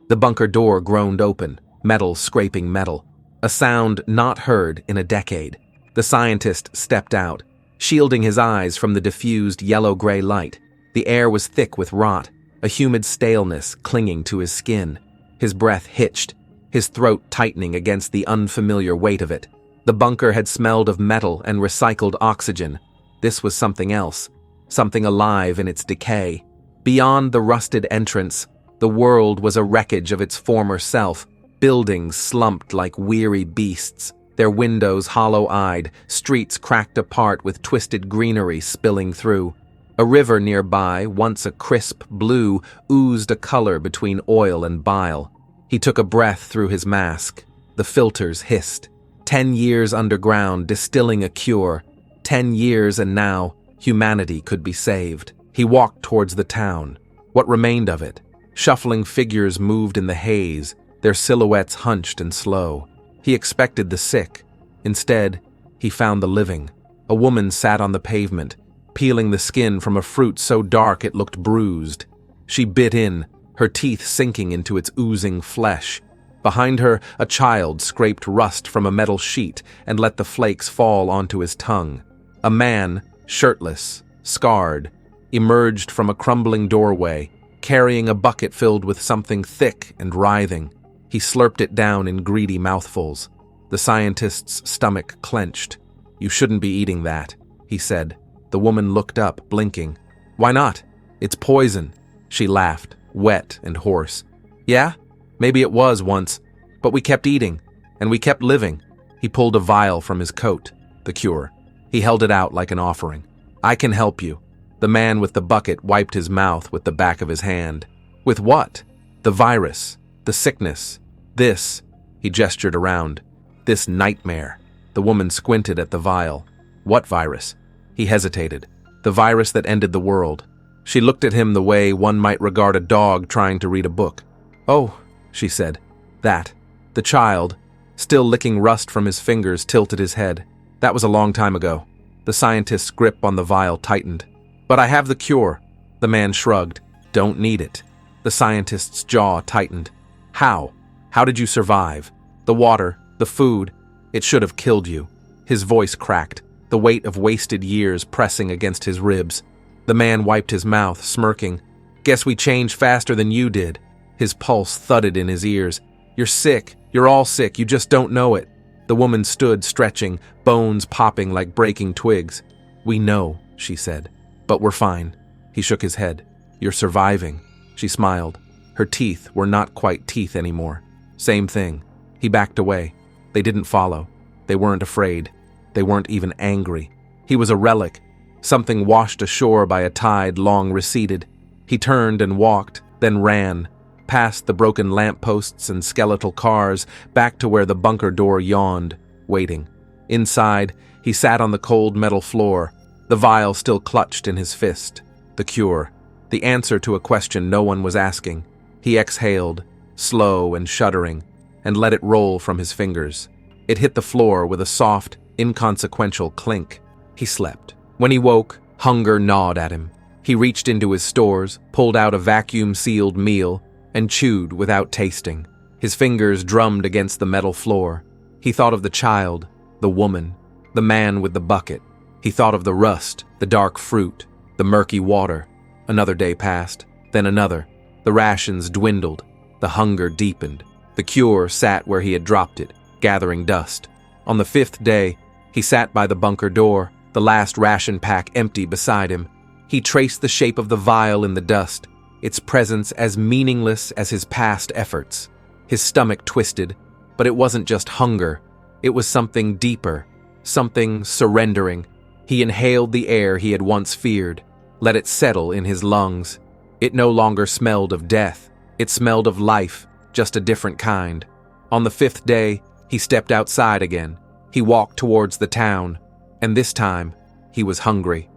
The bunker door groaned open, metal scraping metal, a sound not heard in a decade. The scientist stepped out, shielding his eyes from the diffused yellow-gray light. The air was thick with rot, a humid staleness clinging to his skin. His breath hitched, his throat tightening against the unfamiliar weight of it. The bunker had smelled of metal and recycled oxygen. This was something else, something alive in its decay. Beyond the rusted entrance, the world was a wreckage of its former self. Buildings slumped like weary beasts, their windows hollow-eyed, streets cracked apart with twisted greenery spilling through. A river nearby, once a crisp blue, oozed a color between oil and bile. He took a breath through his mask. The filters hissed. 10 years underground, distilling a cure. 10 years and now, humanity could be saved. He walked towards the town. What remained of it? Shuffling figures moved in the haze, their silhouettes hunched and slow. He expected the sick. Instead, he found the living. A woman sat on the pavement, peeling the skin from a fruit so dark it looked bruised. She bit in, her teeth sinking into its oozing flesh. Behind her, a child scraped rust from a metal sheet and let the flakes fall onto his tongue. A man, shirtless, scarred, emerged from a crumbling doorway, carrying a bucket filled with something thick and writhing. He slurped it down in greedy mouthfuls. The scientist's stomach clenched. "You shouldn't be eating that," he said. The woman looked up, blinking. "Why not? It's poison." She laughed, wet and hoarse. "Yeah, maybe it was once, but we kept eating, and we kept living." He pulled a vial from his coat, the cure. He held it out like an offering. "I can help you." The man with the bucket wiped his mouth with the back of his hand. "With what?" "The virus, the sickness. This," he gestured around, "this nightmare." The woman squinted at the vial. "What virus?" He hesitated. "The virus that ended the world." She looked at him the way one might regard a dog trying to read a book. "Oh," she said, "that." The child, still licking rust from his fingers, tilted his head. "That was a long time ago." The scientist's grip on the vial tightened. "But I have the cure." The man shrugged. "Don't need it." The scientist's jaw tightened. "How? How did you survive? The water, the food, it should have killed you." His voice cracked, the weight of wasted years pressing against his ribs. The man wiped his mouth, smirking. "Guess we changed faster than you did." His pulse thudded in his ears. "You're sick. You're all sick. You just don't know it." The woman stood, stretching, bones popping like breaking twigs. "We know," she said. "But we're fine." He shook his head. "You're surviving." She smiled. Her teeth were not quite teeth anymore. Same thing. He backed away. They didn't follow. They weren't afraid. They weren't even angry. He was a relic, something washed ashore by a tide long receded. He turned and walked, then ran, past the broken lampposts and skeletal cars, back to where the bunker door yawned, waiting. Inside, he sat on the cold metal floor, the vial still clutched in his fist. The cure. The answer to a question no one was asking. He exhaled, slow and shuddering, and let it roll from his fingers. It hit the floor with a soft, inconsequential clink. He slept. When he woke, hunger gnawed at him. He reached into his stores, pulled out a vacuum-sealed meal, and chewed without tasting. His fingers drummed against the metal floor. He thought of the child, the woman, the man with the bucket. He thought of the rust, the dark fruit, the murky water. Another day passed, then another. The rations dwindled. The hunger deepened. The cure sat where he had dropped it, gathering dust. On the 5th day, he sat by the bunker door, the last ration pack empty beside him. He traced the shape of the vial in the dust, its presence as meaningless as his past efforts. His stomach twisted, but it wasn't just hunger. It was something deeper, something surrendering. He inhaled the air he had once feared, let it settle in his lungs. It no longer smelled of death. It smelled of life, just a different kind. On the 5th day, he stepped outside again. He walked towards the town, and this time, he was hungry.